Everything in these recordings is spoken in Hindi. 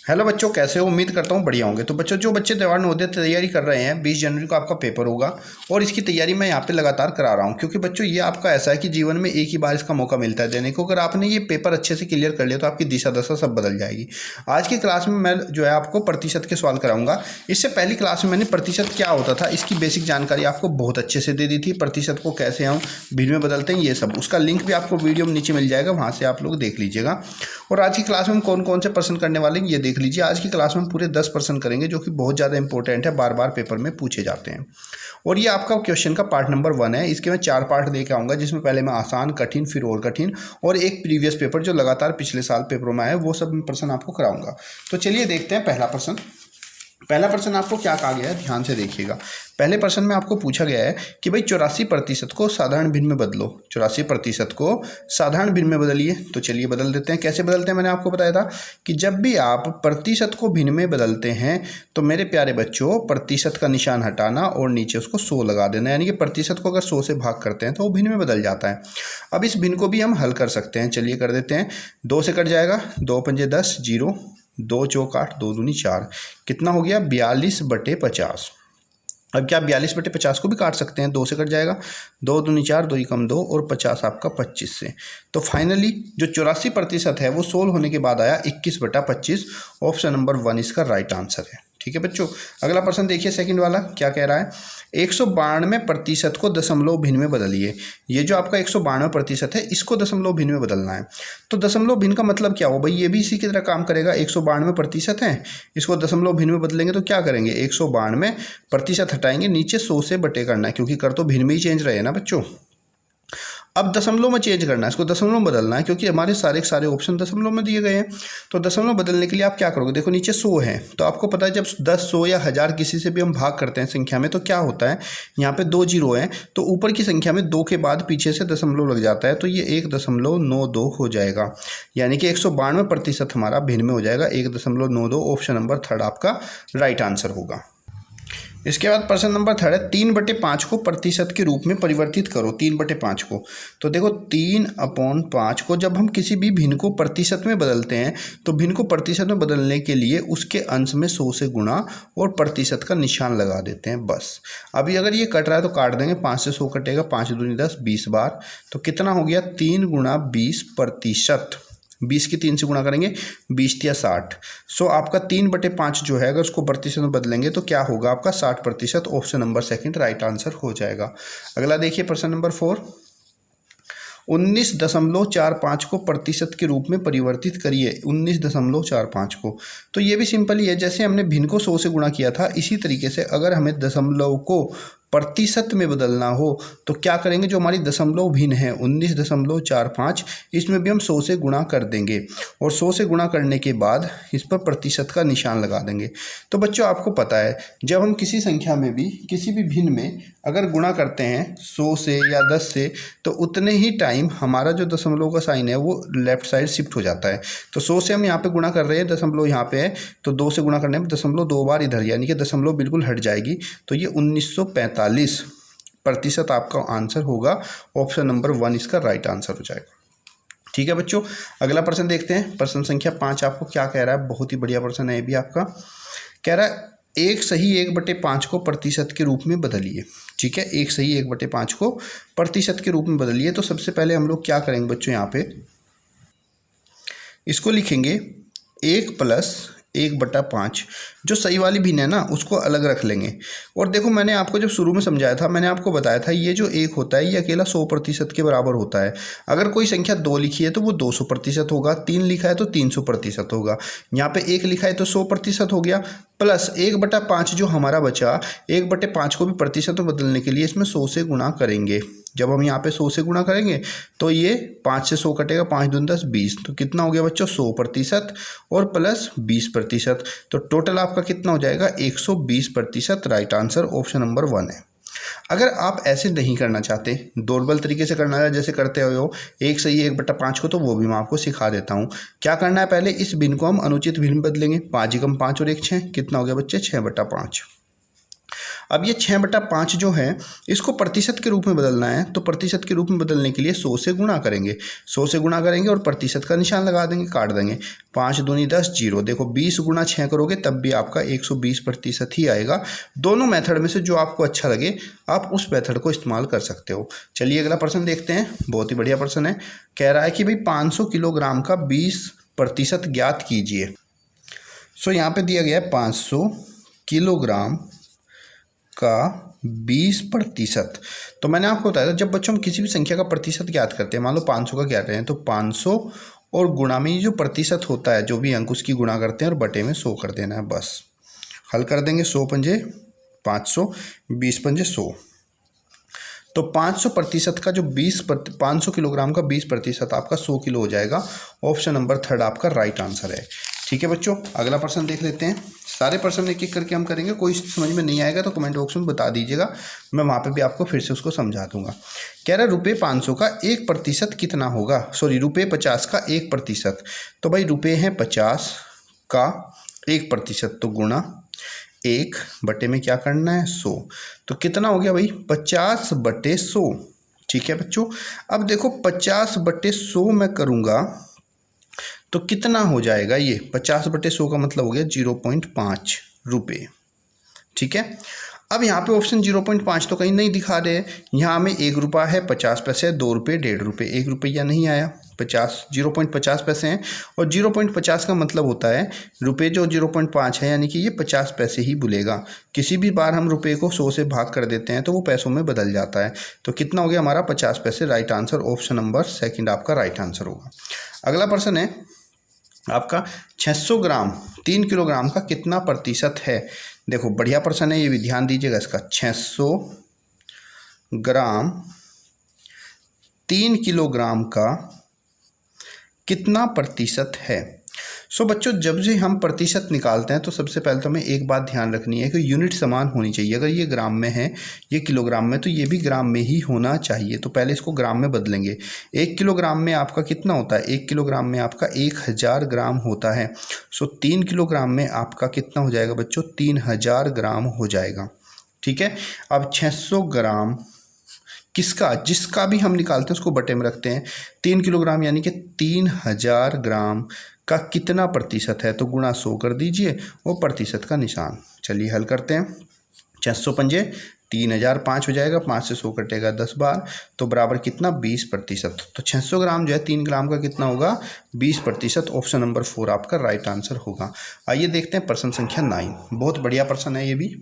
हेलो बच्चों, कैसे हो? उम्मीद करता हूँ बढ़िया होंगे। तो बच्चों, जो बच्चे त्योहार नवोदय तैयारी कर रहे हैं, 20 जनवरी को आपका पेपर होगा और इसकी तैयारी मैं यहाँ पे लगातार करा रहा हूँ, क्योंकि बच्चों ये आपका ऐसा है कि जीवन में एक ही बार इसका मौका मिलता है देने को। अगर आपने ये पेपर अच्छे से क्लियर कर लिया तो आपकी दिशा दशा सब बदल जाएगी। आज की क्लास में मैं जो है आपको प्रतिशत के सवाल कराऊंगा। इससे पहली क्लास में मैंने प्रतिशत क्या होता था इसकी बेसिक जानकारी आपको बहुत अच्छे से दे दी थी। प्रतिशत को कैसे हम भिन्न में बदलते हैं ये सब, उसका लिंक भी आपको वीडियो में नीचे मिल जाएगा, वहाँ से आप लोग देख लीजिएगा। और आज की क्लास में हम कौन कौन से प्रश्न करने वाले हैं ये देख लीजिए। आज की क्लास में पूरे 10 प्रश्न करेंगे जो कि बहुत ज़्यादा इंपॉर्टेंट है, बार बार पेपर में पूछे जाते हैं। और ये आपका क्वेश्चन का पार्ट नंबर 1 है। इसके मैं 4 पार्ट लेके आऊँगा, जिसमें पहले मैं आसान, कठिन, फिर और कठिन, और एक प्रीवियस पेपर जो लगातार पिछले साल पेपरों में आया वो सब प्रश्न आपको कराऊंगा। तो चलिए देखते हैं पहला प्रश्न। पहला प्रश्न आपको क्या कहा गया है, ध्यान से देखिएगा। पहले प्रश्न में आपको पूछा गया है कि भाई 84% को साधारण भिन्न में बदलो। 84% को साधारण भिन्न में बदलिए। तो चलिए बदल देते हैं। कैसे बदलते हैं मैंने आपको बताया था कि जब भी आप प्रतिशत को भिन्न में बदलते हैं तो मेरे प्यारे बच्चों, प्रतिशत का निशान हटाना और नीचे उसको 100 लगा देना। यानी कि प्रतिशत को अगर 100 से भाग करते हैं तो वो भिन्न में बदल जाता है। अब इस भिन्न को भी हम हल कर सकते हैं। चलिए कर देते हैं। 2 से कट जाएगा, 2 पंजे 10, 0, 2 चौक 8, 2 दूनी 4, कितना हो गया 42/50। अब क्या 42/50 को भी काट सकते हैं? 2 से कट जाएगा, 2 दूनी 4, 2 कम 2 और 50 आपका 25 से। तो फाइनली जो 84% है वो सोल्व होने के बाद आया 21/25। ऑप्शन नंबर 1 इसका राइट आंसर है। ठीक है बच्चों, अगला प्रश्न देखिए। सेकंड वाला क्या कह रहा है, 192% को दशमलव भिन्न में बदलिए। ये जो आपका 192% है इसको दशमलव भिन्न में बदलना है। तो दशमलव भिन्न का मतलब क्या हो भाई, ये भी इसी की तरह काम करेगा। 192% है, इसको दशमलव भिन्न में बदलेंगे तो क्या करेंगे, 192% हटाएंगे, नीचे 100 से बटे करना है, क्योंकि कर तो भिन्न में ही चेंज रहे ना बच्चों। अब दशमलव में चेंज करना है, इसको दशमलव में बदलना है, क्योंकि हमारे सारे ऑप्शन दशमलव में दिए गए हैं। तो दशमलव बदलने के लिए आप क्या करोगे, देखो नीचे 100 है, तो आपको पता है जब 10, 100 या 1000 किसी से भी हम भाग करते हैं संख्या में तो क्या होता है, यहाँ पे 2 जीरो हैं तो ऊपर की संख्या में 2 के बाद पीछे से दशमलव लग जाता है, तो ये 1.92 हो जाएगा। यानी कि 192% हमारा भिन्न में हो जाएगा, 1.92। ऑप्शन नंबर 3 आपका राइट आंसर होगा। इसके बाद प्रश्न नंबर 3 है, 3/5 को प्रतिशत के रूप में परिवर्तित करो। 3/5 को, तो देखो 3/5 को जब हम किसी भी भिन्न को प्रतिशत में बदलते हैं तो भिन्न को प्रतिशत में बदलने के लिए उसके अंश में 100 से गुणा और प्रतिशत का निशान लगा देते हैं, बस। अभी अगर ये कट रहा है तो काट देंगे, 5 से 100 कटेगा, 5 दूनी 10, 20 बार, तो कितना हो गया 3 × 20%। 20 की 3 से गुणा करेंगे, 20 या 60। सो आपका 3/5 जो है अगर उसको प्रतिशत में बदलेंगे तो क्या होगा आपका 60%। ऑप्शन नंबर 2 राइट आंसर हो जाएगा। अगला देखिए प्रश्न नंबर 4, 19.45 को प्रतिशत के रूप में परिवर्तित करिए। 19.45 को, तो ये भी सिंपल ही है, जैसे हमने भिन्न को 100 से गुणा किया था इसी तरीके से अगर हमें दशमलव को प्रतिशत में बदलना हो तो क्या करेंगे, जो हमारी दशमलव भिन्न है 19.45, इसमें भी हम 100 से गुणा कर देंगे और 100 से गुणा करने के बाद इस पर प्रतिशत का निशान लगा देंगे। तो बच्चों आपको पता है जब हम किसी संख्या में भी किसी भी भिन्न में अगर गुणा करते हैं 100 से या 10 से तो उतने ही टाइम हमारा जो दशमलव का साइन है वो लेफ्ट साइड शिफ्ट हो जाता है। तो 100 से हम यहाँ पे गुणा कर रहे हैं, दशमलव यहाँ पे है, तो 2 से गुणा करने में दशमलव 2 बार इधर, यानी कि दशमलव बिल्कुल हट जाएगी। तो ये 1945% आपका आंसर होगा। ऑप्शन नंबर 1 इसका राइट आंसर हो जाएगा। ठीक है बच्चों, अगला प्रश्न देखते हैं। प्रश्न संख्या 5 आपको क्या कह रहा है, बहुत ही बढ़िया प्रश्न है ये भी आपका। कह रहा है 1 सही 1/5 को प्रतिशत के रूप में बदलिए। ठीक है, 1 सही 1/5 को प्रतिशत के रूप में बदलिए। तो सबसे पहले हम लोग क्या करेंगे बच्चों, यहाँ पे इसको लिखेंगे 1 + 1/5। जो सही वाली भिन्न है ना उसको अलग रख लेंगे। और देखो मैंने आपको जब शुरू में समझाया था, मैंने आपको बताया था ये जो 1 होता है ये अकेला 100% के बराबर होता है। अगर कोई संख्या 2 लिखी है तो वो 200% होगा, 3 लिखा है तो 300% होगा, यहाँ पे 1 लिखा है तो 100% हो गया, प्लस 1/5 जो हमारा बचा, 1/5 को भी प्रतिशत में बदलने के लिए इसमें 100 से गुणा करेंगे। जब हम यहाँ पे 100 से गुणा करेंगे तो ये 5 से 100 कटेगा, 5 दूनी 10, 20, तो कितना हो गया बच्चों 100% और प्लस 20%। तो टोटल आपका कितना हो जाएगा 120%। राइट आंसर ऑप्शन नंबर 1 है। अगर आप ऐसे नहीं करना चाहते, नॉर्मल तरीके से करना है जैसे करते हो 1 सही 1/5 को, तो वो भी मैं आपको सिखा देता हूँ। क्या करना है, पहले इस भिन्न को हम अनुचित भिन्न बदलेंगे। 5 × 5 और 1 6, कितना हो गया बच्चे 6/5। अब ये 6/5 जो है इसको प्रतिशत के रूप में बदलना है, तो प्रतिशत के रूप में बदलने के लिए 100 से गुणा करेंगे, 100 से गुणा करेंगे और प्रतिशत का निशान लगा देंगे, काट देंगे। 5 दूनी 10, 0। देखो 20 गुणा 6 करोगे तब भी आपका 120% ही आएगा। दोनों मेथड में से जो आपको अच्छा लगे आप उस मेथड को इस्तेमाल कर सकते हो। चलिए अगला प्रश्न देखते हैं, बहुत ही बढ़िया प्रश्न है। कह रहा है कि भाई 500 किलोग्राम का 20% ज्ञात कीजिए। सो यहाँ पे दिया गया है 500 किलोग्राम का 20%। तो मैंने आपको बताया था जब बच्चों हम किसी भी संख्या का प्रतिशत ज्ञात करते हैं, मान लो 500 का ज्ञात हैं, तो 500 और गुणा में जो प्रतिशत होता है, जो भी अंक उसकी गुणा करते हैं और बटे में 100 कर देना है, बस हल कर देंगे। 100 पंजे 500, 20 पंजे 100। तो 500% का जो 500 किलोग्राम का 20% आपका 100 किलो हो जाएगा। ऑप्शन नंबर 3 आपका राइट आंसर है। ठीक है बच्चों, अगला प्रश्न देख लेते हैं। सारे प्रश्न एक एक करके हम करेंगे, कोई समझ में नहीं आएगा तो कमेंट बॉक्स में बता दीजिएगा, मैं वहाँ पे भी आपको फिर से उसको समझा दूंगा। कह रहा है रुपये 500 का 1% कितना होगा, सॉरी रुपये 50 का 1%। तो भाई रुपये हैं 50 का 1%, तो गुणा 1 बटे में क्या करना है 100, तो कितना हो गया भाई 50/100। ठीक है बच्चों, अब देखो 50/100 मैं करूँगा तो कितना हो जाएगा, ये 50/100 का मतलब हो गया 0.5 रुपये। ठीक है, अब यहाँ पे ऑप्शन 0.5 तो कहीं नहीं दिखा रहे हैं, यहाँ में 1 रुपया है, 50 पैसे, 2 रुपये, 1.5 रुपये, 1 रुपया नहीं आया, 0.50 पैसे हैं। और 0.50 का मतलब होता है रुपये जो 0.5 है, यानी कि ये 50 पैसे ही बोलेगा। किसी भी बार हम रुपये को 100 से भाग कर देते हैं तो वो पैसों में बदल जाता है। तो कितना हो गया हमारा 50 पैसे, राइट आंसर ऑप्शन नंबर 2 आपका राइट आंसर होगा। अगला प्रश्न है आपका 600 ग्राम 3 किलोग्राम का कितना प्रतिशत है। देखो बढ़िया प्रश्न है, ये भी ध्यान दीजिएगा इसका। 600 ग्राम 3 किलोग्राम का कितना प्रतिशत है। सो बच्चों जब से हम प्रतिशत निकालते हैं तो सबसे पहले तो हमें एक बात ध्यान रखनी है कि यूनिट समान होनी चाहिए। अगर ये ग्राम में है, ये किलोग्राम में, तो ये भी ग्राम में ही होना चाहिए। तो पहले इसको ग्राम में बदलेंगे। 1 किलोग्राम में आपका कितना होता है, 1 किलोग्राम में आपका 1000 ग्राम होता है। सो 3 किलोग्राम में आपका कितना हो जाएगा बच्चों, 3000 ग्राम हो जाएगा। ठीक है, अब 600 ग्राम किसका, जिसका भी हम निकालते हैं उसको बटे में रखते हैं। 3 किलोग्राम यानी कि 3000 ग्राम का कितना प्रतिशत है, तो गुणा 100 कर दीजिए वो प्रतिशत का निशान। चलिए हल करते हैं। 600 पंजे 3000, 5 हो जाएगा, 5 से 100 कटेगा 10 बार, तो बराबर कितना 20%। तो 600 ग्राम जो है 3 ग्राम का कितना होगा 20%। ऑप्शन नंबर 4 आपका राइट आंसर होगा। आइए देखते हैं प्रश्न संख्या 9। बहुत बढ़िया प्रश्न है ये भी।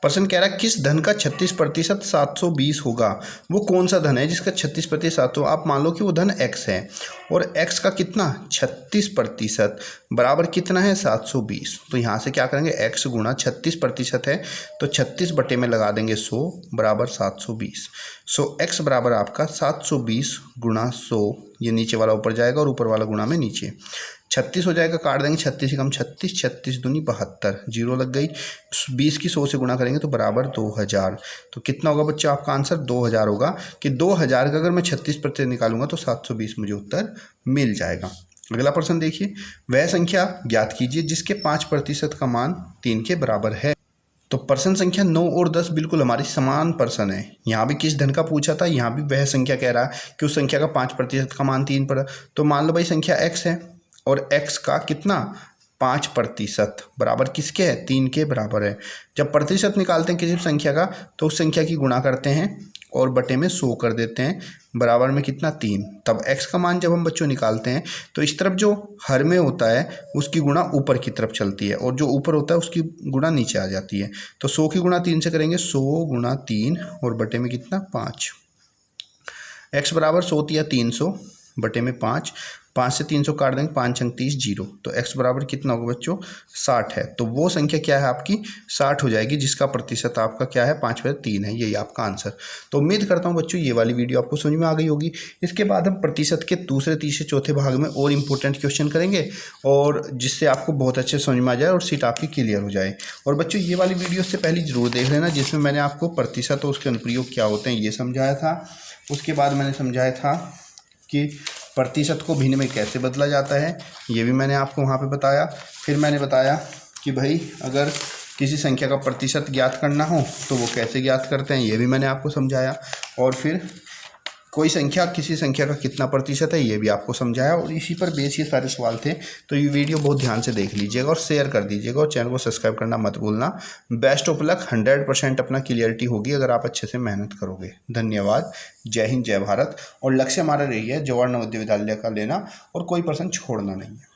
प्रश्न कह रहा है किस धन का 36% 720 होगा। वो कौन सा धन है जिसका 36% 700, आप मान लो कि वो धन x है और x का कितना 36% बराबर कितना है 720। तो यहाँ से क्या करेंगे x गुणा 36% है तो 36 बटे में लगा देंगे 100 बराबर 720। सो x बराबर आपका 720 गुणा 100, ये नीचे वाला ऊपर जाएगा और ऊपर वाला गुणा में नीचे 36 हो जाएगा, काट देंगे 36 कम 36, 36 दूनी 72, 0 लग गई। 20 की 100 से गुणा करेंगे तो बराबर 2000। तो कितना होगा बच्चा आपका आंसर 2000 होगा कि 2000 का अगर मैं 36% निकालूंगा तो 720 मुझे उत्तर मिल जाएगा। अगला प्रश्न देखिए, वह संख्या ज्ञात कीजिए जिसके 5% का मान 3 के बराबर है। तो प्रश्न संख्या 9 और 10 बिल्कुल हमारी समान प्रश्न है। यहाँ भी किस धन का पूछा था, यहाँ भी वह संख्या कह रहा है कि उस संख्या का 5% का मान 3 पर। तो मान लो भाई संख्या x है और x का कितना 5% बराबर किसके है 3 के बराबर है। जब प्रतिशत निकालते हैं किसी भी संख्या का तो उस संख्या की गुणा करते हैं और बटे में 100 कर देते हैं, बराबर में कितना 3। तब x का मान जब हम बच्चों निकालते हैं तो इस तरफ जो हर में होता है उसकी गुणा ऊपर की तरफ चलती है और जो ऊपर होता है उसकी गुणा नीचे आ जाती है। तो 100 की गुणा 3 से करेंगे, 100 गुणा 3 और बटे में कितना 5। x बराबर 100 या 300 बटे में 5, 5 से 300 काट देंगे, 5 अंक 30, 0। तो x बराबर कितना होगा बच्चों 60 है। तो वो संख्या क्या है आपकी 60 हो जाएगी जिसका प्रतिशत आपका क्या है 5/3 है। यही आपका आंसर। तो उम्मीद करता हूँ बच्चों ये वाली वीडियो आपको समझ में आ गई होगी। इसके बाद हम प्रतिशत के दूसरे, तीसरे, चौथे भाग में और इम्पोर्टेंट क्वेश्चन करेंगे और जिससे आपको बहुत अच्छे समझ में आ जाए और सीट आपकी क्लियर हो जाए। और बच्चों ये वाली वीडियो से पहले जरूर देख लेना जिसमें मैंने आपको प्रतिशत और उसके अनुप्रयोग क्या होते हैं ये समझाया था। उसके बाद मैंने समझाया था कि प्रतिशत को भिन्न में कैसे बदला जाता है, ये भी मैंने आपको वहाँ पे बताया। फिर मैंने बताया कि भाई अगर किसी संख्या का प्रतिशत ज्ञात करना हो तो वो कैसे ज्ञात करते हैं ये भी मैंने आपको समझाया, और फिर कोई संख्या किसी संख्या का कितना प्रतिशत है ये भी आपको समझाया, और इसी पर बेस ये सारे सवाल थे। तो ये वीडियो बहुत ध्यान से देख लीजिएगा और शेयर कर दीजिएगा और चैनल को सब्सक्राइब करना मत भूलना। बेस्ट ऑफ लक, 100% अपना क्लियरिटी होगी अगर आप अच्छे से मेहनत करोगे। धन्यवाद। जय हिंद, जय भारत। और लक्ष्य हमारा रही है जवाहर नवोदय विद्यालय का लेना और कोई पर्सन छोड़ना नहीं है।